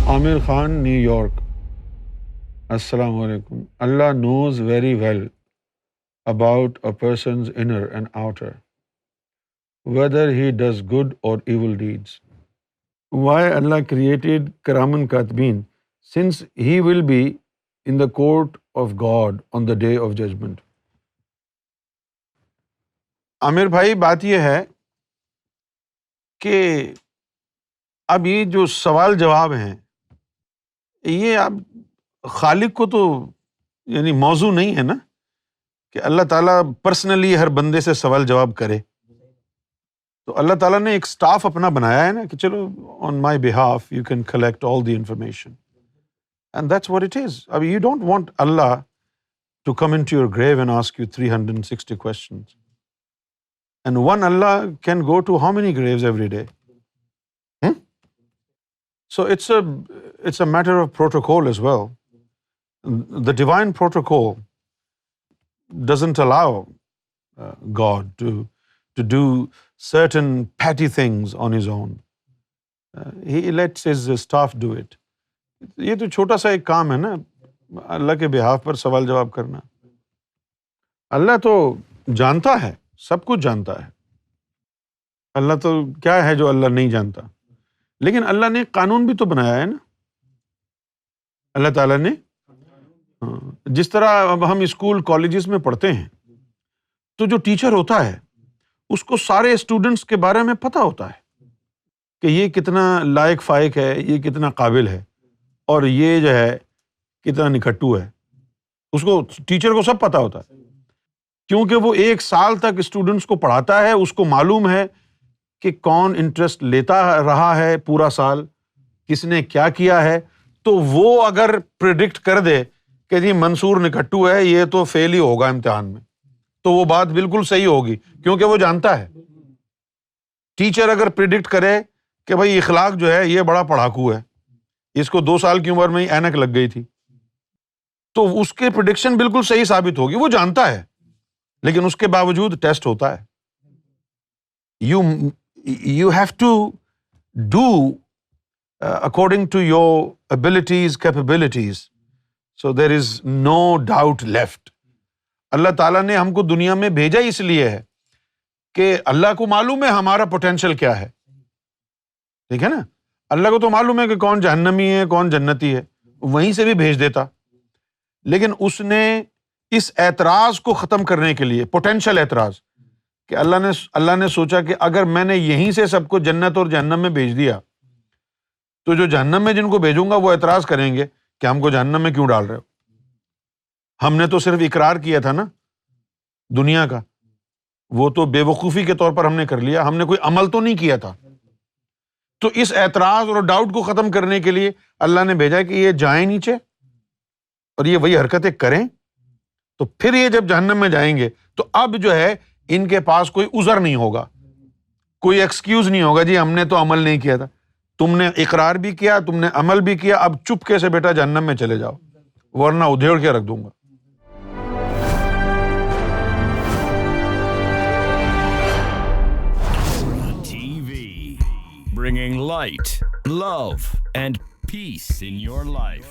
Amir Khan, New York. Assalamu alaikum. Allah knows very well about a person's inner and outer, whether he does good or evil deeds. Why Allah created Kiraman Katibin, since he will be in the court of God on the day of judgment. Aamir भाई, बात यह है कि अब ये जो सवाल जवाब हैं, ये अब खालिक को तो यानी मौजू नहीं है ना कि अल्लाह ताला पर्सनली हर बंदे से सवाल जवाब करे। तो अल्लाह ताला ने एक स्टाफ अपना बनाया है ना कि चलो on my behalf you can collect all the information, and that's what it is. अब यू डोंट वांट अल्लाह to come into your grave and ask you 360 questions, and one अल्लाह can go to how many graves every day? So it's a matter of protocol as well. The divine protocol doesn't allow God to do certain petty things on his own. He lets his staff do it. ये तो छोटा सा एक काम है ना, अल्लाह के behalf पर सवाल जवाब करना। अल्लाह तो जानता है, सब कुछ जानता है। अल्लाह तो क्या है जो अल्लाह नहीं जानता? लेकिन अल्लाह ने कानून भी तो बनाया है ना। अल्लाह ताला ने जिस तरह अब हम स्कूल कॉलेजेस में पढ़ते हैं तो जो टीचर होता है उसको सारे स्टूडेंट्स के बारे में पता होता है कि ये कितना लायक फायक है, ये कितना काबिल है, और ये जो है कितना निकट्टू है। उसको टीचर को सब पता होता है, क्योंकि वो 1 साल तक स्टूडेंट्स को पढ़ाता है। उसको मालूम है कि कौन इंटरेस्ट लेता रहा है पूरा साल, किसने क्या किया है। तो वो अगर प्रिडिक्ट कर दे कि जी मंसूर निकट्टू है, ये तो फेल ही होगा इम्तिहान में, तो वो बात बिल्कुल सही होगी, क्योंकि वो जानता है। टीचर अगर प्रिडिक्ट करे कि भाई इखलाक जो है ये बड़ा पढ़ाकू है, इसको 2 साल की उम्र में ही ऐनक लग गई थी, तो उसके प्रिडिक्शन बिल्कुल सही साबित होगी, वो जानता है। लेकिन उसके बावजूद टेस्ट होता है। You have to do according to your abilities, capabilities. So there is no doubt left. अल्लाह ताला ने हमको दुनिया में भेजा इसलिए है कि अल्लाह को मालूम है हमारा पोटेंशियल क्या है, ठीक है ना। अल्लाह को तो मालूम है कि कौन जहन्नमी है, कौन जन्नती है, वहीं से भी भेज देता। लेकिन उसने इस एतराज को खत्म करने के लिए, पोटेंशियल एतराज, कि अल्लाह ने सोचा कि अगर मैंने यहीं से सबको जन्नत और जहन्नम में भेज दिया तो जो जहन्नम में जिनको भेजूंगा वो एतराज करेंगे कि हमको जहन्नम में क्यों डाल रहे हो। हमने तो सिर्फ इकरार किया था ना दुनिया का, वो तो बेवकूफ़ी के तौर पर हमने कर लिया, हमने कोई अमल तो नहीं किया था। तो इस एतराज और डाउट को ख़त्म करने के लिए अल्लाह ने भेजा कि ये जाएं नीचे और ये वही हरकतें करें, तो फिर ये जब जहन्नम में जाएंगे तो अब जो है इनके पास कोई उज़र नहीं होगा, कोई एक्सक्यूज नहीं होगा, जी हमने तो अमल नहीं किया था। तुमने इकरार भी किया, तुमने अमल भी किया, अब चुपके से बेटा जहन्नम में चले जाओ, वरना उधेड़ के रख दूंगा। TV, bringing light, love, and peace in your life.